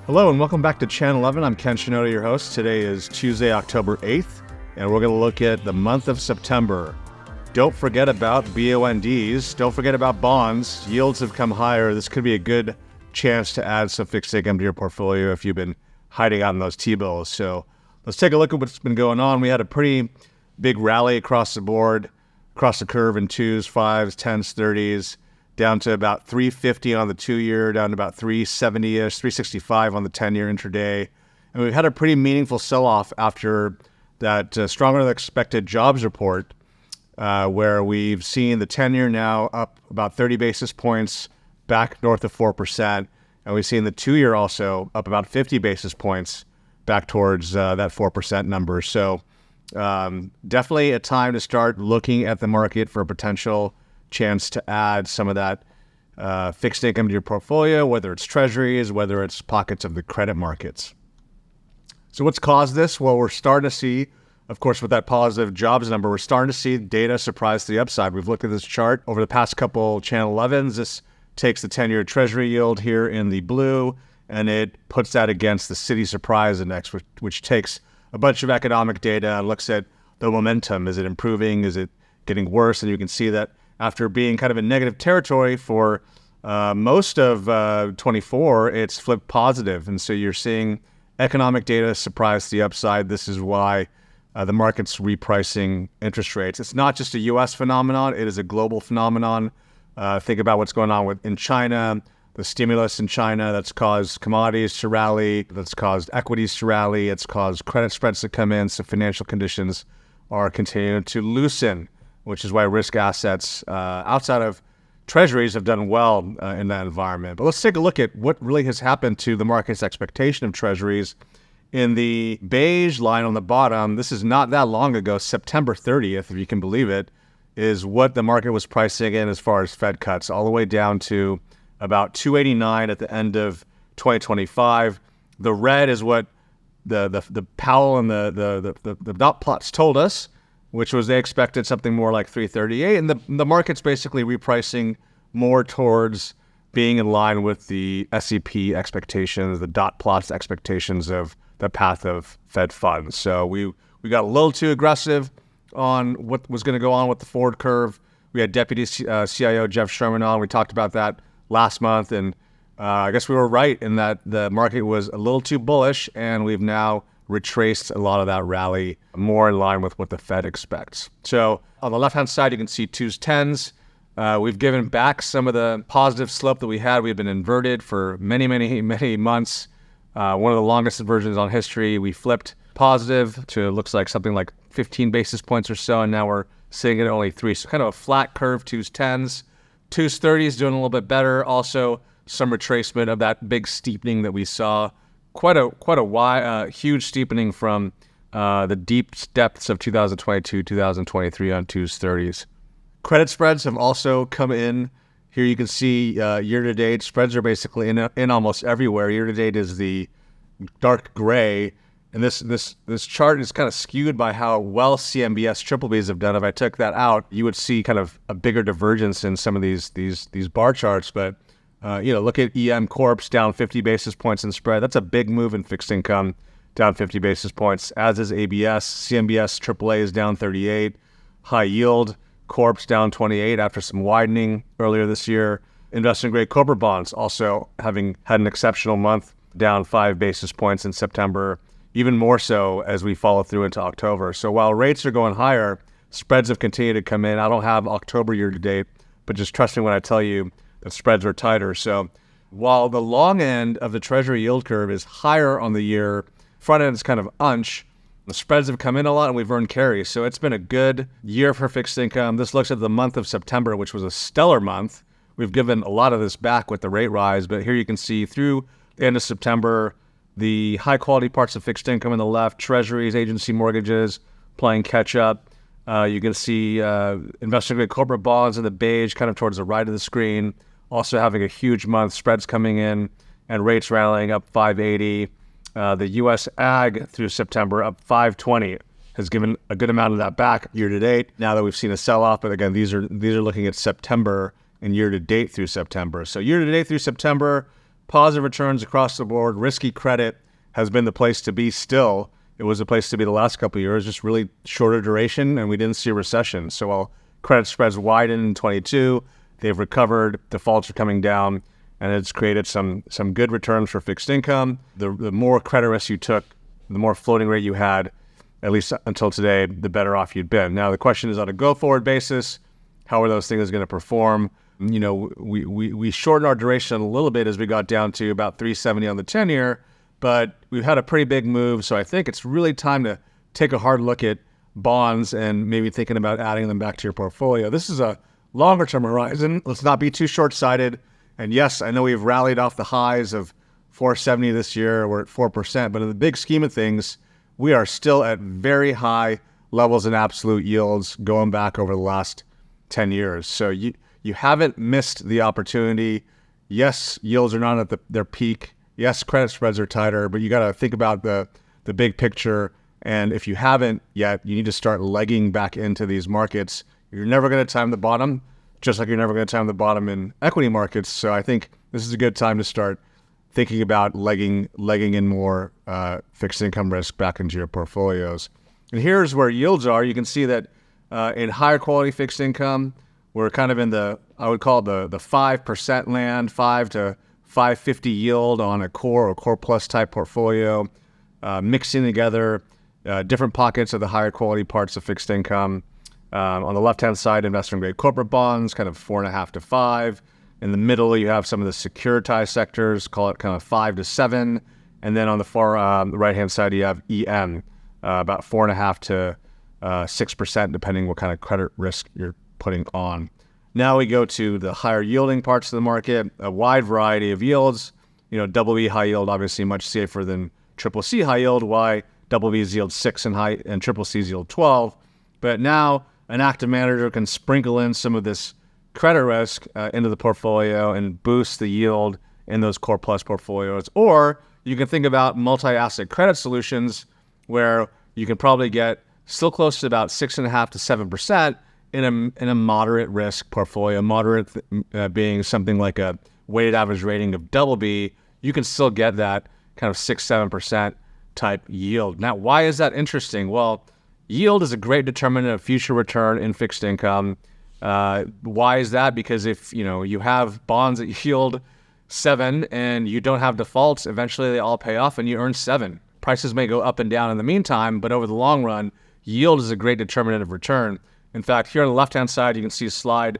Hello and welcome back to Channel 11. I'm Ken Shinoda, your host. Today is Tuesday, October 8th, and we're going to look at the month of September. Don't forget about BONDs. Don't forget about bonds. Yields have come higher. This could be a good chance to add some fixed income to your portfolio if you've been hiding out in those T-bills. So let's take a look at what's been going on. We had a pretty big rally across the board, across the curve in 2s, 5s, 10s, 30s, down to about 350 on the 2-year, down to about 370-ish, 365 on the 10-year intraday. And we've had a pretty meaningful sell-off after that stronger than expected jobs report, where we've seen the 10-year now up about 30 basis points, back north of 4%. And we've seen the 2-year also up about 50 basis points back towards that 4% number. So definitely a time to start looking at the market for a potential chance to add some of that fixed income to your portfolio, whether it's Treasuries, whether it's pockets of the credit markets. So what's caused this? Well, we're starting to see, of course, with that positive jobs number, we're starting to see data surprise to the upside. We've looked at this chart over the past couple Channel 11s. This takes the 10-year Treasury yield here in the blue, and it puts that against the City Surprise Index, which takes a bunch of economic data and looks at the momentum. Is it improving? Is it getting worse? And you can see that after being kind of in negative territory for most of 24, it's flipped positive. And so you're seeing economic data surprise to the upside. This is why the market's repricing interest rates. It's not just a U.S. phenomenon. It is a global phenomenon. Think about what's going on in China, the stimulus in China that's caused commodities to rally, that's caused equities to rally, it's caused credit spreads to come in, so financial conditions are continuing to loosen, which is why risk assets outside of Treasuries have done well in that environment. But let's take a look at what really has happened to the market's expectation of Treasuries. In the beige line on the bottom, this is not that long ago, September 30th, if you can believe it, is what the market was pricing in as far as Fed cuts, all the way down to about 289 at the end of 2025. The red is what the Powell and the dot plots told us, which was they expected something more like 338. And the market's basically repricing more towards being in line with the SEP expectations, the dot plots expectations of the path of Fed funds. So we got a little too aggressive on what was going to go on with the forward curve. We had Deputy CIO Jeff Sherman on. We talked about that last month. And I guess we were right in that the market was a little too bullish, and we've now retraced a lot of that rally more in line with what the Fed expects. So on the left-hand side, you can see 2s, 10s. We've given back some of the positive slope that we had. We've been inverted for many, many, many months. One of the longest inversions on history. We flipped positive to looks like something like 15 basis points or so, and now we're sitting at only 3. So kind of a flat curve, 2s, 10s. 2s, 30s doing a little bit better. Also, some retracement of that big steepening that we saw. Quite a wide, huge steepening from the deep depths of 2022, 2023 on 2s, 30s. Credit spreads have also come in. Here you can see year-to-date, spreads are basically in almost everywhere. Year-to-date is the dark gray, and this chart is kind of skewed by how well CMBS BBBs have done. If I took that out, you would see kind of a bigger divergence in some of these bar charts, but look at EM Corps down 50 basis points in spread. That's a big move in fixed income, down 50 basis points, as is ABS. CMBS AAA is down 38. High yield Corps down 28 after some widening earlier this year. Investment grade corporate bonds also having had an exceptional month, down 5 basis points in September, even more so as we follow through into October. So while rates are going higher, spreads have continued to come in. I don't have October year to date, but just trust me when I tell you that spreads are tighter. So while the long end of the Treasury yield curve is higher on the year, front end is kind of unch. The spreads have come in a lot, and we've earned carry. So it's been a good year for fixed income. This looks at the month of September, which was a stellar month. We've given a lot of this back with the rate rise, but here you can see through the end of September, the high-quality parts of fixed income on the left, Treasuries, agency mortgages, playing catch-up. You can see investment-grade corporate bonds in the beige, kind of towards the right of the screen, also having a huge month, spreads coming in, and rates rallying up 580. The U.S. Ag through September up 520 has given a good amount of that back year to date. Now that we've seen a sell-off, but again, these are looking at September and year to date through September. So year to date through September, positive returns across the board. Risky credit has been the place to be still. It was a place to be the last couple of years, just really shorter duration, and we didn't see a recession. So while credit spreads widened in 22, they've recovered, defaults are coming down, and it's created some good returns for fixed income. The more credit risk you took, the more floating rate you had, at least until today, the better off you'd been. Now, the question is on a go-forward basis, how are those things going to perform? You know, we shortened our duration a little bit as we got down to about 370 on the 10-year, but we've had a pretty big move. So I think it's really time to take a hard look at bonds and maybe thinking about adding them back to your portfolio. This is a longer-term horizon. Let's not be too short-sighted. And yes, I know we've rallied off the highs of 470 this year. We're at 4%, but in the big scheme of things, we are still at very high levels in absolute yields going back over the last 10 years. So you haven't missed the opportunity. Yes, yields are not at their peak. Yes, credit spreads are tighter, but you got to think about the big picture. And if you haven't yet, you need to start legging back into these markets. You're never going to time the bottom, just like you're never going to time the bottom in equity markets. So I think this is a good time to start thinking about legging in more fixed income risk back into your portfolios. And here's where yields are. You can see that in higher quality fixed income, we're kind of in I would call it the 5% land, 5 to 550 yield on a core or core plus type portfolio, mixing together different pockets of the higher quality parts of fixed income. On the left-hand side, investment grade corporate bonds, kind of 4.5 to 5. In the middle, you have some of the securitized sectors, call it kind of 5 to 7. And then on the far right-hand side, you have EM, about 4.5 to 6%, depending what kind of credit risk you're putting on. Now we go to the higher yielding parts of the market, a wide variety of yields. You know, double B high yield, obviously much safer than triple C high yield. Why? Double B's yield 6 and triple C's yield 12. But now an active manager can sprinkle in some of this credit risk into the portfolio and boost the yield in those core plus portfolios. Or you can think about multi-asset credit solutions where you can probably get still close to about 6.5 to 7% in a moderate risk portfolio. Moderate being something like a weighted average rating of double B. You can still get that kind of 6-7% type yield. Now, why is that interesting? Well, yield is a great determinant of future return in fixed income. Why is that? Because if you have bonds that yield 7 and you don't have defaults, eventually they all pay off and you earn 7. Prices may go up and down in the meantime, but over the long run, yield is a great determinant of return. In fact, here on the left-hand side, you can see a slide,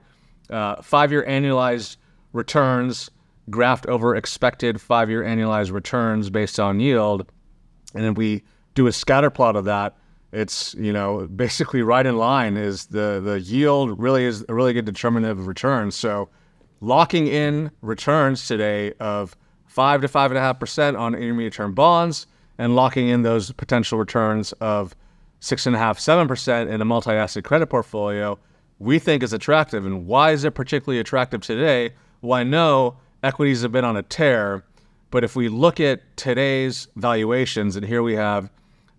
5-year annualized returns graphed over expected 5-year annualized returns based on yield. And if we do a scatter plot of that, it's, basically right in line. Is the yield really is a really good determinant of return. So locking in returns today of 5 to 5.5% on intermediate term bonds and locking in those potential returns of 6.5, 7% in a multi-asset credit portfolio, we think is attractive. And why is it particularly attractive today? Well, I know equities have been on a tear, but if we look at today's valuations, and here we have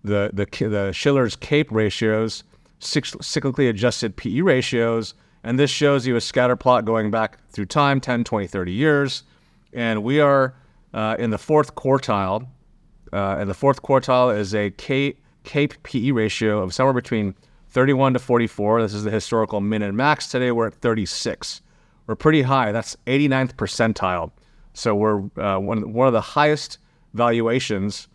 the Shiller's CAPE ratios, cyclically adjusted PE ratios, and this shows you a scatter plot going back through time, 10, 20, 30 years. And we are in the fourth quartile. And the fourth quartile is a CAPE PE ratio of somewhere between 31 to 44. This is the historical min and max. Today we're at 36. We're pretty high. That's 89th percentile. So we're one of the highest valuations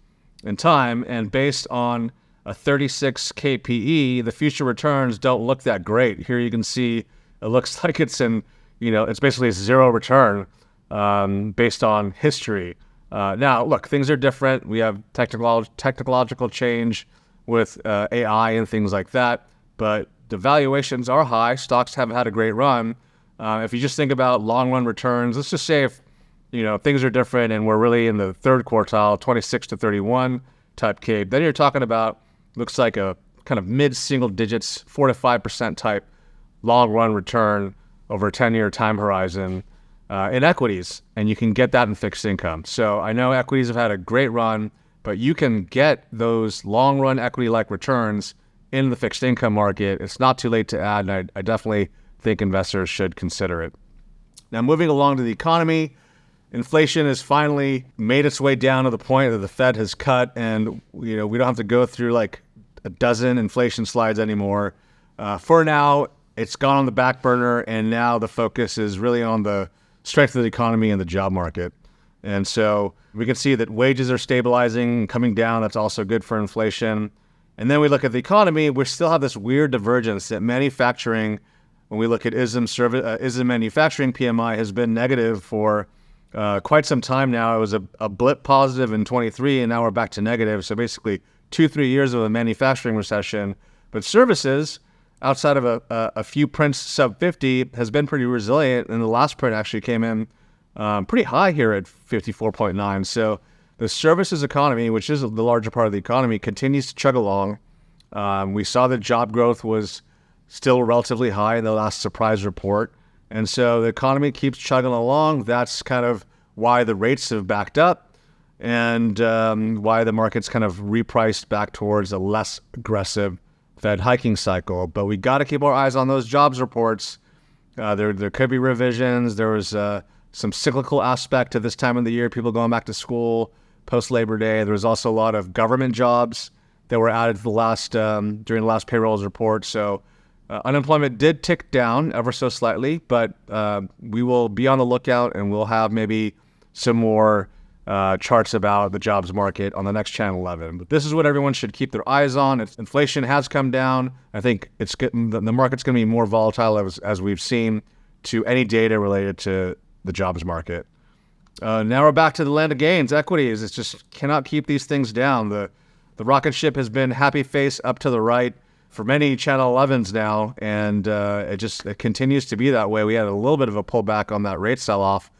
in time, and based on a 36 KPE, the future returns don't look that great. Here you can see it looks like it's it's basically a zero return based on history. Now, look, things are different. We have technological change with AI and things like that, but the valuations are high. Stocks have had a great run. If you just think about long-run returns, let's just say if things are different and we're really in the third quartile, 26 to 31 type CAPE, then you're talking about, looks like a kind of mid-single digits, 4 to 5% type long-run return over a 10-year time horizon in equities, and you can get that in fixed income. So I know equities have had a great run, but you can get those long-run equity-like returns in the fixed income market. It's not too late to add, and I definitely think investors should consider it. Now, moving along to the economy, inflation has finally made its way down to the point that the Fed has cut, and we don't have to go through like a dozen inflation slides anymore. For now, it's gone on the back burner, and now the focus is really on the strength of the economy and the job market. And so we can see that wages are stabilizing and coming down. That's also good for inflation. And then we look at the economy. We still have this weird divergence that manufacturing, when we look at ISM manufacturing PMI, has been negative for quite some time now. It was a blip positive in 23, and now we're back to negative. So basically 2-3 years of a manufacturing recession. But services, outside of a few prints sub 50, has been pretty resilient. And the last print actually came in pretty high here at 54.9. So the services economy, which is the larger part of the economy, continues to chug along. We saw that job growth was still relatively high in the last surprise report. And so the economy keeps chugging along. That's kind of why the rates have backed up and why the market's kind of repriced back towards a less aggressive Fed hiking cycle. But we got to keep our eyes on those jobs reports. There could be revisions. There was some cyclical aspect to this time of the year, people going back to school post-Labor Day. There was also a lot of government jobs that were added to the last during the last payrolls report. So unemployment did tick down ever so slightly, but we will be on the lookout, and we'll have maybe some more charts about the jobs market on the next Channel 11. But this is what everyone should keep their eyes on. Inflation has come down. I think the market's going to be more volatile as we've seen to any data related to the jobs market. Now we're back to the land of gains, equities. It just cannot keep these things down. The rocket ship has been happy face up to the right for many Channel 11s now, and it continues to be that way. We had a little bit of a pullback on that rate sell-off,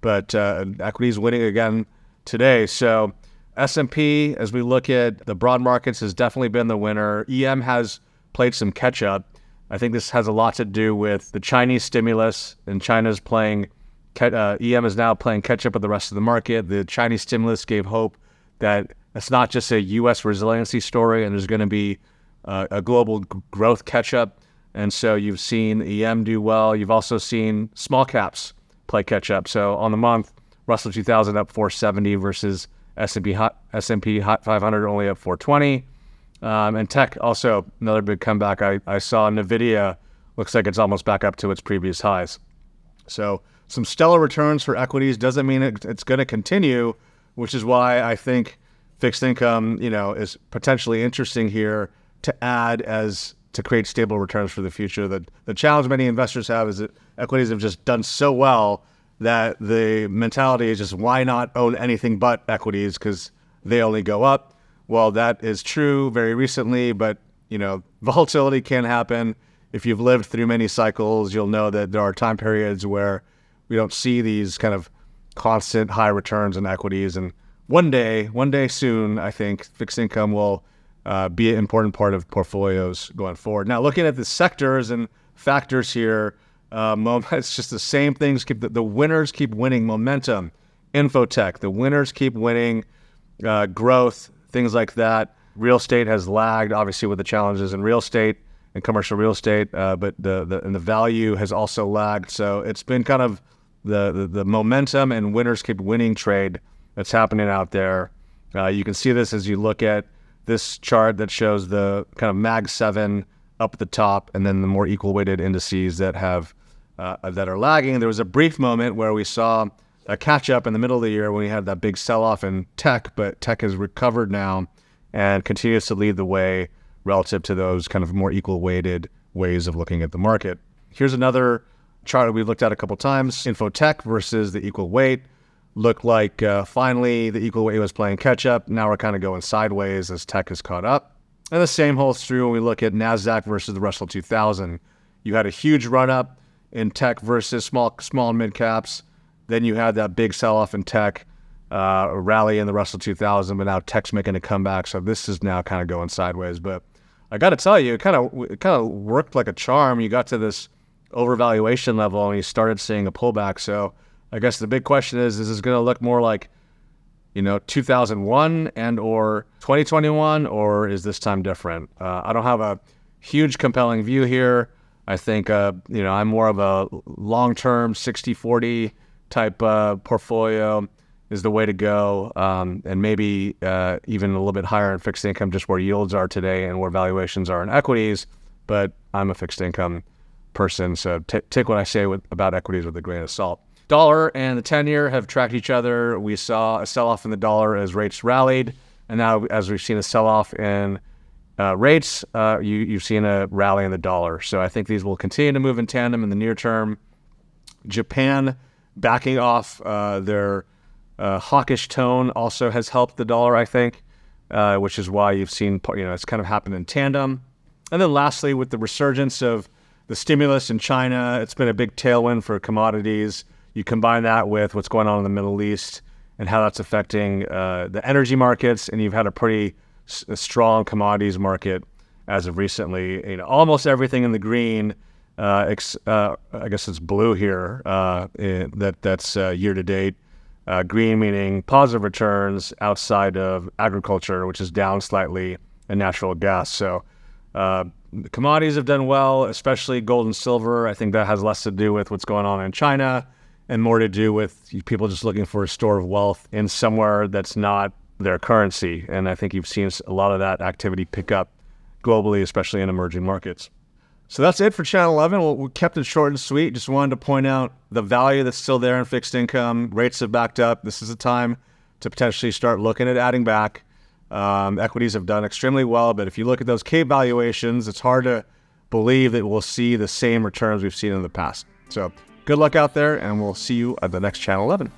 but equities winning again today. So S&P, as we look at the broad markets, has definitely been the winner. EM has played some catch-up. I think this has a lot to do with the Chinese stimulus, and China's playing EM is now playing catch-up with the rest of the market. The Chinese stimulus gave hope that it's not just a U.S. resiliency story, and there's going to be a global growth catch-up. And so you've seen EM do well. You've also seen small caps play catch-up. So on the month, Russell 2000 up 470 versus S&P 500 only up 420. And tech also another big comeback. I saw NVIDIA looks like it's almost back up to its previous highs. So some stellar returns for equities doesn't mean it's going to continue, which is why I think fixed income, is potentially interesting here to add to create stable returns for the future. The challenge many investors have is that equities have just done so well that the mentality is just, why not own anything but equities because they only go up? Well, that is true very recently, but volatility can happen. If you've lived through many cycles, you'll know that there are time periods where we don't see these kind of constant high returns in equities. And one day soon, I think fixed income will be an important part of portfolios going forward. Now, looking at the sectors and factors here, it's just the same things. The winners keep winning. Momentum, infotech, the winners keep winning. Growth, things like that. Real estate has lagged, obviously, with the challenges in real estate and commercial real estate, but the value has also lagged. So it's been kind of the momentum and winners keep winning trade that's happening out there. You can see this as you look at this chart that shows the kind of Mag 7 up at the top, and then the more equal weighted indices that are lagging. There was a brief moment where we saw a catch up in the middle of the year when we had that big sell off in tech, but tech has recovered now and continues to lead the way relative to those kind of more equal weighted ways of looking at the market. Here's another chart that we've looked at a couple times. Infotech versus the equal weight. Looked like finally the equal weight was playing catch up. Now we're kind of going sideways as tech has caught up. And the same holds true when we look at NASDAQ versus the Russell 2000. You had a huge run up in tech versus small and mid caps. Then you had that big sell off in tech, a rally in the Russell 2000, but now tech's making a comeback. So this is now kind of going sideways. But I got to tell you, it kind of worked like a charm. You got to this overvaluation level and you started seeing a pullback. So I guess the big question is this going to look more like 2001 and or 2021, or is this time different? I don't have a huge compelling view here. I think I'm more of a long-term 60-40 type portfolio is the way to go, and maybe even a little bit higher in fixed income, just where yields are today and where valuations are in equities. But I'm a fixed income person, so take what I say about equities with a grain of salt. Dollar and the 10-year have tracked each other. We saw a sell-off in the dollar as rates rallied, and now as we've seen a sell-off in rates, you've seen a rally in the dollar. So I think these will continue to move in tandem in the near term. Japan backing off their hawkish tone also has helped the dollar, I think, which is why you've seen, it's kind of happened in tandem. And then lastly, with the resurgence of the stimulus in China, it's been a big tailwind for commodities. You combine that with what's going on in the Middle East and how that's affecting the energy markets, and you've had a pretty strong commodities market as of recently. Almost everything in the green, I guess it's blue here, that's year to date. Green meaning positive returns outside of agriculture, which is down slightly, and natural gas. So the commodities have done well, especially gold and silver. I think that has less to do with what's going on in China and more to do with people just looking for a store of wealth in somewhere that's not their currency. And I think you've seen a lot of that activity pick up globally, especially in emerging markets. So that's it for Channel 11. We kept it short and sweet. Just wanted to point out the value that's still there in fixed income. Rates have backed up. This is a time to potentially start looking at adding back. Equities have done extremely well, but if you look at those K valuations, it's hard to believe that we'll see the same returns we've seen in the past. So good luck out there, and we'll see you at the next Channel 11.